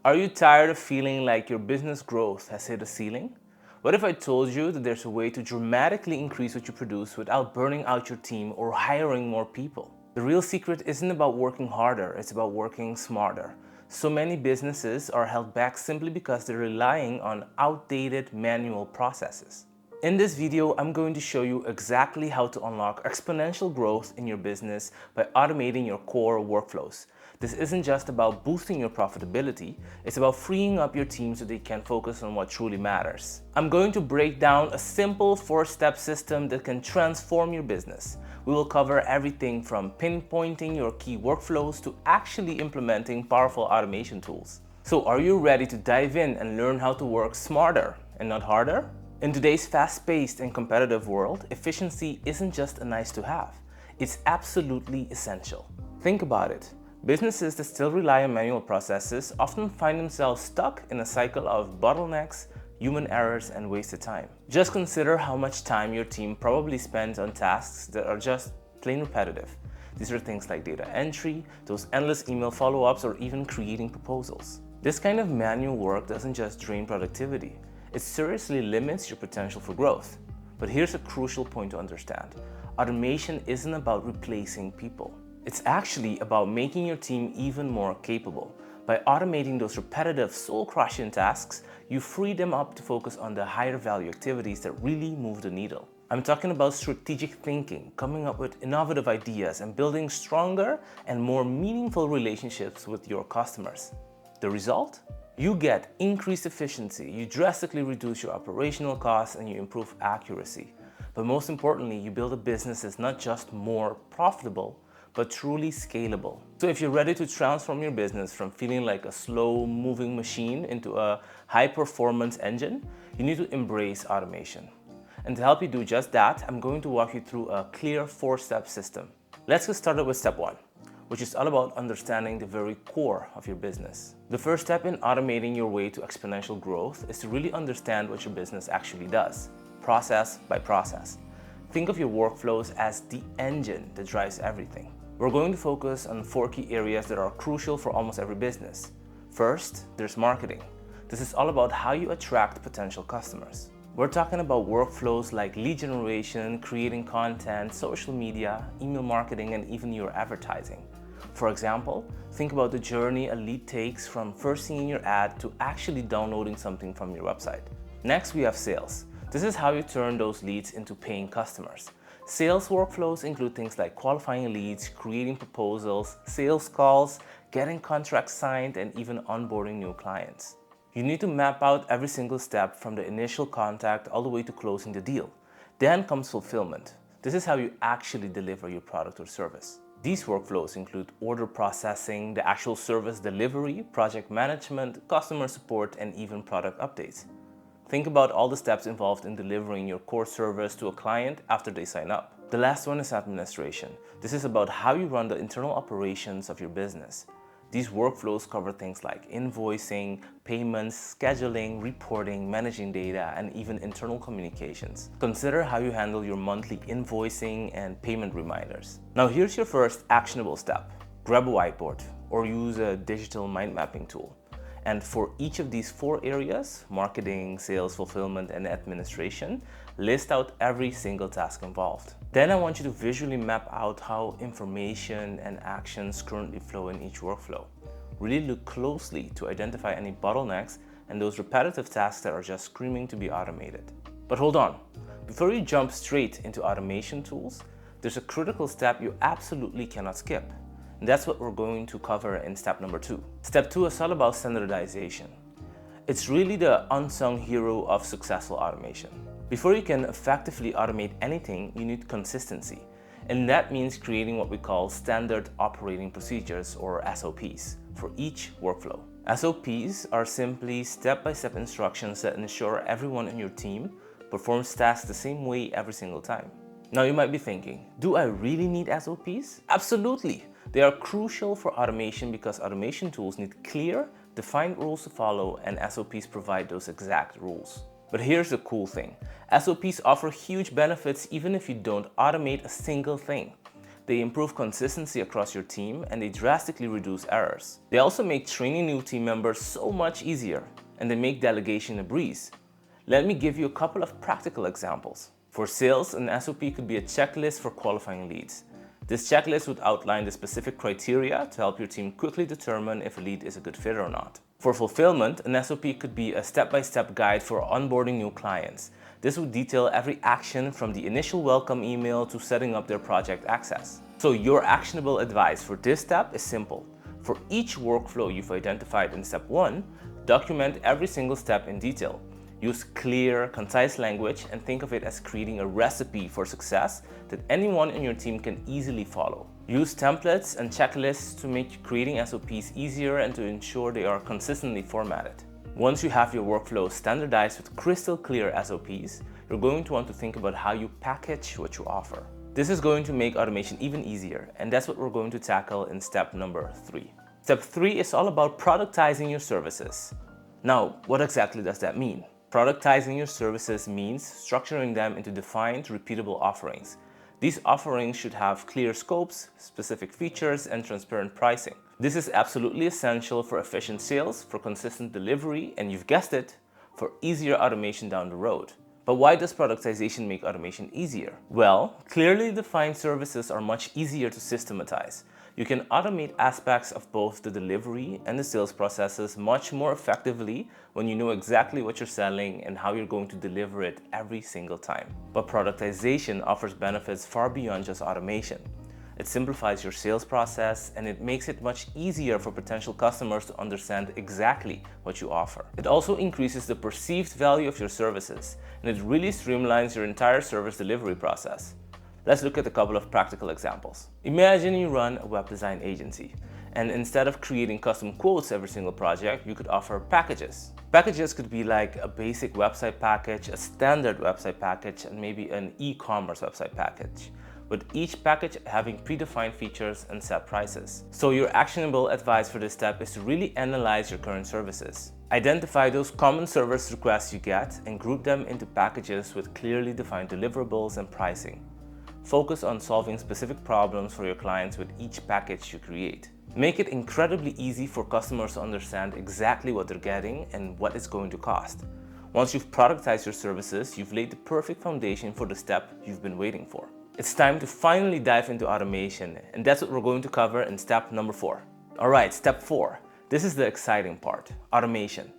Are you tired of feeling like your business growth has hit a ceiling? What if I told you that there's a way to dramatically increase what you produce without burning out your team or hiring more people? The real secret isn't about working harder, it's about working smarter. So many businesses are held back simply because they're relying on outdated manual processes. In this video, I'm going to show you exactly how to unlock exponential growth in your business by automating your core workflows. This isn't just about boosting your profitability, it's about freeing up your team so they can focus on what truly matters. I'm going to break down a simple 4-step system that can transform your business. We will cover everything from pinpointing your key workflows to actually implementing powerful automation tools. So are you ready to dive in and learn how to work smarter and not harder? In today's fast-paced and competitive world, efficiency isn't just a nice to have, it's absolutely essential. Think about it. Businesses that still rely on manual processes often find themselves stuck in a cycle of bottlenecks, human errors, and wasted time. Just consider how much time your team probably spends on tasks that are just plain repetitive. These are things like data entry, those endless email follow-ups, or even creating proposals. This kind of manual work doesn't just drain productivity, it seriously limits your potential for growth. But here's a crucial point to understand. Automation isn't about replacing people. It's actually about making your team even more capable. By automating those repetitive, soul-crushing tasks, you free them up to focus on the higher value activities that really move the needle. I'm talking about strategic thinking, coming up with innovative ideas, and building stronger and more meaningful relationships with your customers. The result? You get increased efficiency, you drastically reduce your operational costs, and you improve accuracy. But most importantly, you build a business that's not just more profitable, but truly scalable. So if you're ready to transform your business from feeling like a slow-moving machine into a high-performance engine, you need to embrace automation. And to help you do just that, I'm going to walk you through a clear 4-step system. Let's get started with step 1. Which is all about understanding the very core of your business. The first step in automating your way to exponential growth is to really understand what your business actually does, process by process. Think of your workflows as the engine that drives everything. We're going to focus on 4 key areas that are crucial for almost every business. First, there's marketing. This is all about how you attract potential customers. We're talking about workflows like lead generation, creating content, social media, email marketing, and even your advertising. For example, think about the journey a lead takes from first seeing your ad to actually downloading something from your website. Next, we have sales. This is how you turn those leads into paying customers. Sales workflows include things like qualifying leads, creating proposals, sales calls, getting contracts signed, and even onboarding new clients. You need to map out every single step from the initial contact all the way to closing the deal. Then comes fulfillment. This is how you actually deliver your product or service. These workflows include order processing, the actual service delivery, project management, customer support, and even product updates. Think about all the steps involved in delivering your core service to a client after they sign up. The last one is administration. This is about how you run the internal operations of your business. These workflows cover things like invoicing, payments, scheduling, reporting, managing data, and even internal communications. Consider how you handle your monthly invoicing and payment reminders. Now here's your first actionable step. Grab a whiteboard or use a digital mind mapping tool. And for each of these 4 areas, marketing, sales, fulfillment, and administration, list out every single task involved. Then I want you to visually map out how information and actions currently flow in each workflow. Really look closely to identify any bottlenecks and those repetitive tasks that are just screaming to be automated. But hold on, before you jump straight into automation tools, there's a critical step you absolutely cannot skip. And that's what we're going to cover in step number 2. Step 2 is all about standardization. It's really the unsung hero of successful automation. Before you can effectively automate anything, you need consistency. And that means creating what we call standard operating procedures, or SOPs, for each workflow. SOPs are simply step-by-step instructions that ensure everyone in your team performs tasks the same way every single time. Now you might be thinking, do I really need SOPs? Absolutely! They are crucial for automation because automation tools need clear, defined rules to follow, and SOPs provide those exact rules. But here's the cool thing. SOPs offer huge benefits even if you don't automate a single thing. They improve consistency across your team and they drastically reduce errors. They also make training new team members so much easier and they make delegation a breeze. Let me give you a couple of practical examples. For sales, an SOP could be a checklist for qualifying leads. This checklist would outline the specific criteria to help your team quickly determine if a lead is a good fit or not. For fulfillment, an SOP could be a step-by-step guide for onboarding new clients. This would detail every action from the initial welcome email to setting up their project access. So your actionable advice for this step is simple. For each workflow you've identified in step 1, document every single step in detail. Use clear, concise language and think of it as creating a recipe for success that anyone in your team can easily follow. Use templates and checklists to make creating SOPs easier and to ensure they are consistently formatted. Once you have your workflow standardized with crystal clear SOPs, you're going to want to think about how you package what you offer. This is going to make automation even easier, and that's what we're going to tackle in step number 3. Step 3 is all about productizing your services. Now, what exactly does that mean? Productizing your services means structuring them into defined, repeatable offerings. These offerings should have clear scopes, specific features, and transparent pricing. This is absolutely essential for efficient sales, for consistent delivery, and you've guessed it, for easier automation down the road. But why does productization make automation easier? Well, clearly defined services are much easier to systematize. You can automate aspects of both the delivery and the sales processes much more effectively when you know exactly what you're selling and how you're going to deliver it every single time. But productization offers benefits far beyond just automation. It simplifies your sales process and it makes it much easier for potential customers to understand exactly what you offer. It also increases the perceived value of your services and it really streamlines your entire service delivery process. Let's look at a couple of practical examples. Imagine you run a web design agency, and instead of creating custom quotes every single project, you could offer packages. Packages could be like a basic website package, a standard website package, and maybe an e-commerce website package, with each package having predefined features and set prices. So your actionable advice for this step is to really analyze your current services. Identify those common service requests you get and group them into packages with clearly defined deliverables and pricing. Focus on solving specific problems for your clients with each package you create. Make it incredibly easy for customers to understand exactly what they're getting and what it's going to cost. Once you've productized your services, you've laid the perfect foundation for the step you've been waiting for. It's time to finally dive into automation, and that's what we're going to cover in step number 4. Alright, step 4. This is the exciting part, automation.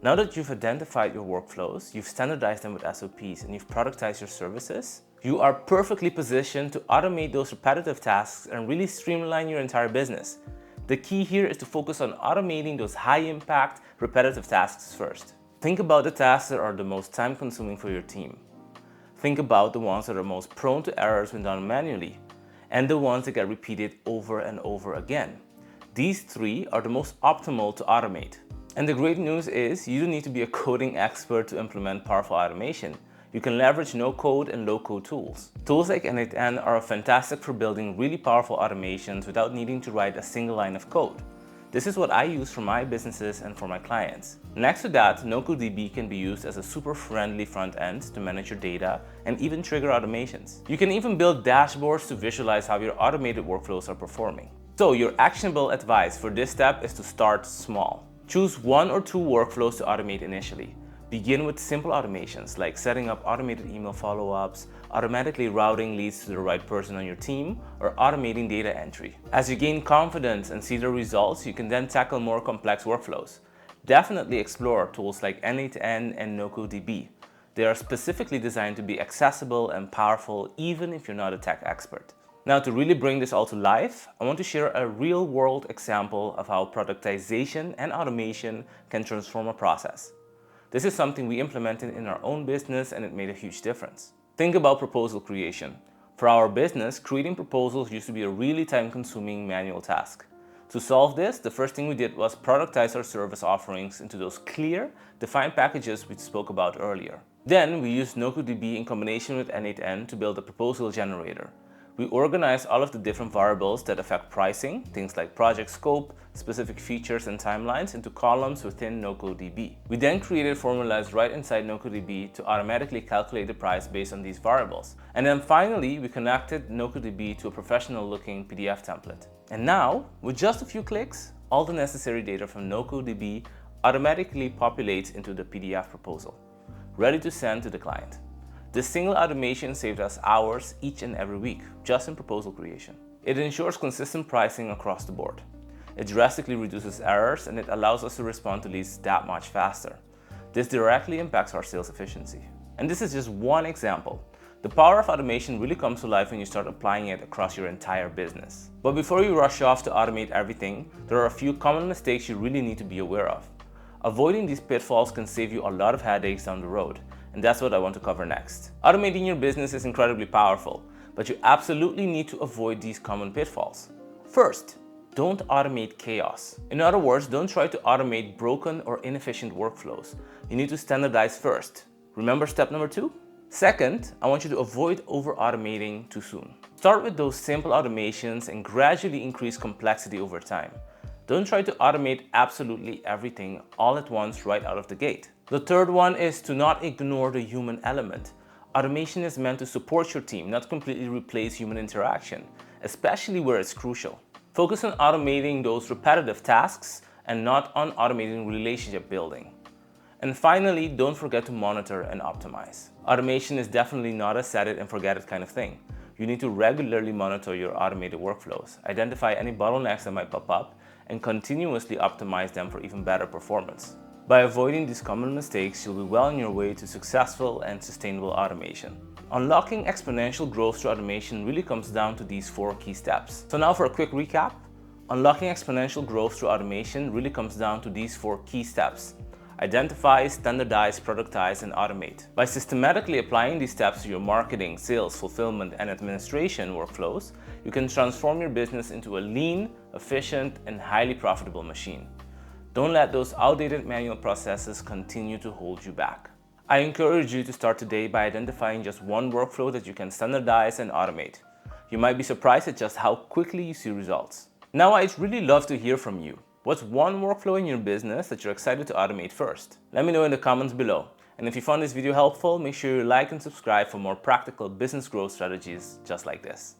Now that you've identified your workflows, you've standardized them with SOPs, and you've productized your services, you are perfectly positioned to automate those repetitive tasks and really streamline your entire business. The key here is to focus on automating those high-impact, repetitive tasks first. Think about the tasks that are the most time-consuming for your team. Think about the ones that are most prone to errors when done manually, and the ones that get repeated over and over again. These 3 are the most optimal to automate. And the great news is you don't need to be a coding expert to implement powerful automation. You can leverage no-code and low-code tools. Tools like N8N are fantastic for building really powerful automations without needing to write a single line of code. This is what I use for my businesses and for my clients. Next to that, Nocodb can be used as a super friendly front end to manage your data and even trigger automations. You can even build dashboards to visualize how your automated workflows are performing. So your actionable advice for this step is to start small. Choose 1 or 2 workflows to automate initially. Begin with simple automations like setting up automated email follow-ups, automatically routing leads to the right person on your team, or automating data entry. As you gain confidence and see the results, you can then tackle more complex workflows. Definitely explore tools like N8N and Nocodb. They are specifically designed to be accessible and powerful even if you're not a tech expert. Now, to really bring this all to life, I want to share a real-world example of how productization and automation can transform a process. This is something we implemented in our own business and it made a huge difference. Think about proposal creation. For our business, creating proposals used to be a really time-consuming manual task. To solve this, the first thing we did was productize our service offerings into those clear, defined packages we spoke about earlier. Then we used Nocodb in combination with N8N to build a proposal generator. We organize all of the different variables that affect pricing, things like project scope, specific features and timelines, into columns within Nocodb. We then created formulas right inside Nocodb to automatically calculate the price based on these variables. And then finally, we connected Nocodb to a professional-looking PDF template. And now, with just a few clicks, all the necessary data from Nocodb automatically populates into the PDF proposal, ready to send to the client. This single automation saved us hours each and every week, just in proposal creation. It ensures consistent pricing across the board. It drastically reduces errors, and it allows us to respond to leads that much faster. This directly impacts our sales efficiency. And this is just one example. The power of automation really comes to life when you start applying it across your entire business. But before you rush off to automate everything, there are a few common mistakes you really need to be aware of. Avoiding these pitfalls can save you a lot of headaches down the road. And that's what I want to cover next. Automating your business is incredibly powerful, but you absolutely need to avoid these common pitfalls. First, don't automate chaos. In other words, don't try to automate broken or inefficient workflows. You need to standardize first. Remember step number 2? Second, I want you to avoid over-automating too soon. Start with those simple automations and gradually increase complexity over time. Don't try to automate absolutely everything all at once right out of the gate. The third one is to not ignore the human element. Automation is meant to support your team, not completely replace human interaction, especially where it's crucial. Focus on automating those repetitive tasks and not on automating relationship building. And finally, don't forget to monitor and optimize. Automation is definitely not a set it and forget it kind of thing. You need to regularly monitor your automated workflows, identify any bottlenecks that might pop up, and continuously optimize them for even better performance. By avoiding these common mistakes, you'll be well on your way to successful and sustainable automation. Unlocking exponential growth through automation really comes down to these 4 key steps. So now for a quick recap, unlocking exponential growth through automation really comes down to these 4 key steps. Identify, standardize, productize, and automate. By systematically applying these steps to your marketing, sales, fulfillment, and administration workflows, you can transform your business into a lean, efficient, and highly profitable machine. Don't let those outdated manual processes continue to hold you back. I encourage you to start today by identifying just one workflow that you can standardize and automate. You might be surprised at just how quickly you see results. Now, I'd really love to hear from you. What's one workflow in your business that you're excited to automate first? Let me know in the comments below. And if you found this video helpful, make sure you like and subscribe for more practical business growth strategies just like this.